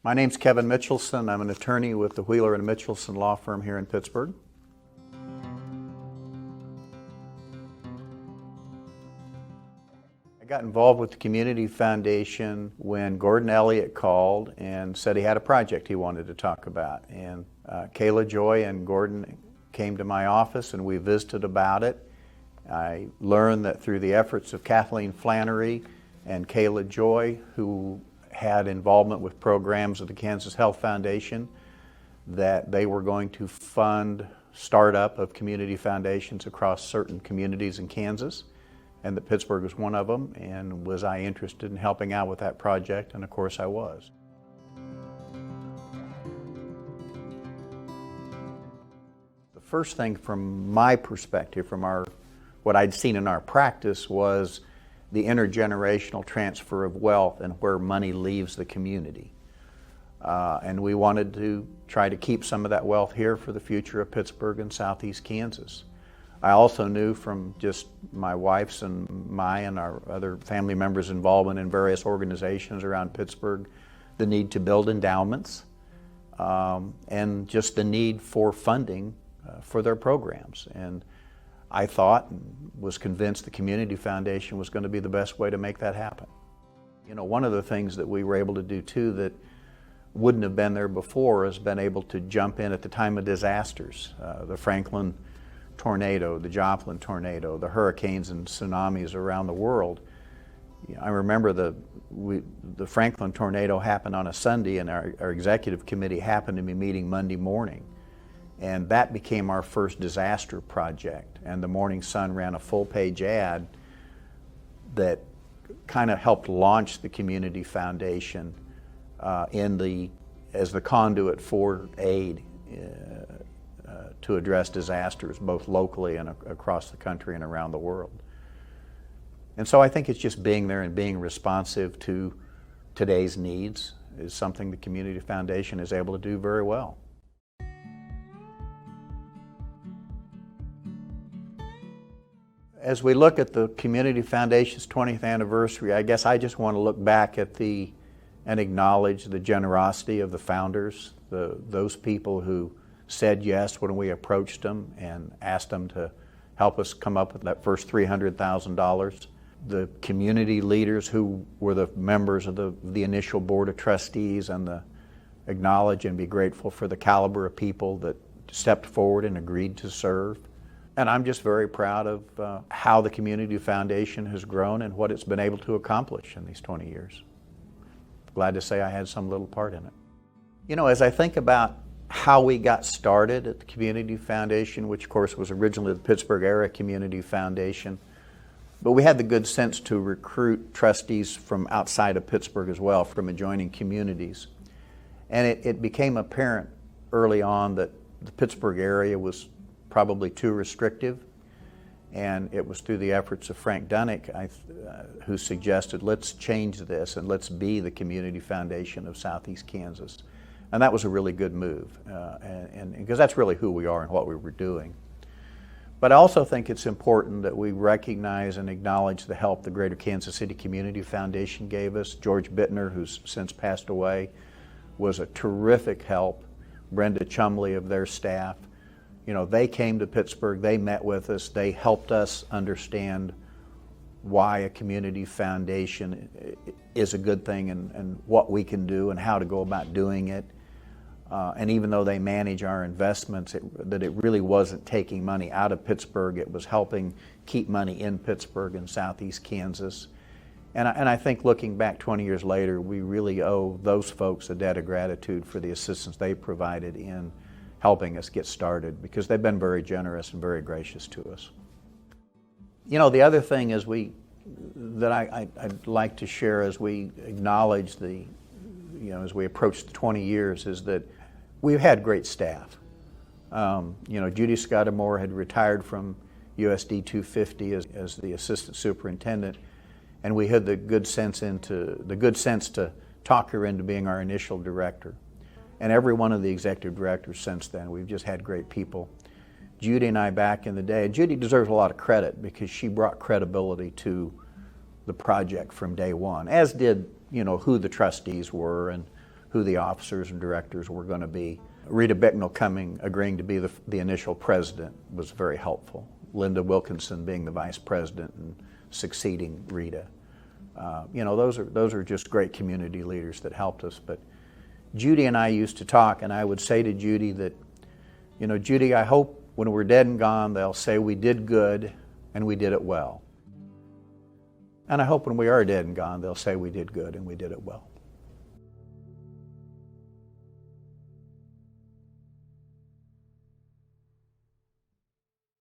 My name's Kevin Mitchelson. I'm an attorney with the Wheeler and Mitchelson law firm here in Pittsburgh. I got involved with the Community Foundation when Gordon Elliott called and said he had a project he wanted to talk about. And Kayla Joy and Gordon came to my office and we visited about it. I learned that through the efforts of Kathleen Flannery and Kayla Joy, who had involvement with programs of the Kansas Health Foundation, that they were going to fund startup of community foundations across certain communities in Kansas, and that Pittsburgh was one of them. And was I interested in helping out with that project? And of course I was. The first thing from my perspective, from what I'd seen in our practice, was the intergenerational transfer of wealth and where money leaves the community. And we wanted to try to keep some of that wealth here for the future of Pittsburgh and southeast Kansas. I also knew from just my wife's and my and our other family members' involvement in various organizations around Pittsburgh, the need to build endowments and just the need for funding for their programs. And I thought and was convinced the Community Foundation was going to be the best way to make that happen. You know, one of the things that we were able to do too that wouldn't have been there before is been able to jump in at the time of disasters. The Franklin tornado, the Joplin tornado, the hurricanes and tsunamis around the world. You know, I remember the Franklin tornado happened on a Sunday, and our executive committee happened to be meeting Monday morning. And that became our first disaster project. And the Morning Sun ran a full-page ad that kind of helped launch the Community Foundation as the conduit for aid to address disasters, both locally and across the country and around the world. And so I think it's just being there and being responsive to today's needs is something the Community Foundation is able to do very well. As we look at the Community Foundation's 20th anniversary, I guess I just want to look back at and acknowledge the generosity of the founders, those people who said yes when we approached them and asked them to help us come up with that first $300,000. The community leaders who were the members of the initial board of trustees, and acknowledge and be grateful for the caliber of people that stepped forward and agreed to serve. And I'm just very proud of how the Community Foundation has grown and what it's been able to accomplish in these 20 years. Glad to say I had some little part in it. You know, as I think about how we got started at the Community Foundation, which of course was originally the Pittsburgh Area Community Foundation, but we had the good sense to recruit trustees from outside of Pittsburgh as well, from adjoining communities. And it became apparent early on that the Pittsburgh area was probably too restrictive, and it was through the efforts of Frank Dunnick who suggested, let's change this and let's be the Community Foundation of Southeast Kansas. And that was a really good move, and because that's really who we are and what we were doing. But I also think it's important that we recognize and acknowledge the help the Greater Kansas City Community Foundation gave us. George Bittner, who's since passed away, was a terrific help. Brenda Chumley of their staff. You know, they came to Pittsburgh, they met with us, they helped us understand why a community foundation is a good thing and what we can do and how to go about doing it. And even though they manage our investments, that it really wasn't taking money out of Pittsburgh, it was helping keep money in Pittsburgh and southeast Kansas. And I think looking back 20 years later, we really owe those folks a debt of gratitude for the assistance they provided in helping us get started, because they've been very generous and very gracious to us. You know, the other thing is that I'd like to share as we acknowledge as we approach the 20 years, is that we've had great staff. Judy Scudamore had retired from USD 250 as the assistant superintendent, and we had the good sense to talk her into being our initial director. And every one of the executive directors since then, we've just had great people. Judy and I back in the day, Judy deserves a lot of credit because she brought credibility to the project from day one, as did who the trustees were and who the officers and directors were going to be. Rita Bicknell agreeing to be the initial president was very helpful. Linda Wilkinson being the vice president and succeeding Rita. Those are just great community leaders that helped us. But Judy and I used to talk, and I would say to Judy that, Judy, I hope when we're dead and gone, they'll say we did good and we did it well. And I hope when we are dead and gone, they'll say we did good and we did it well.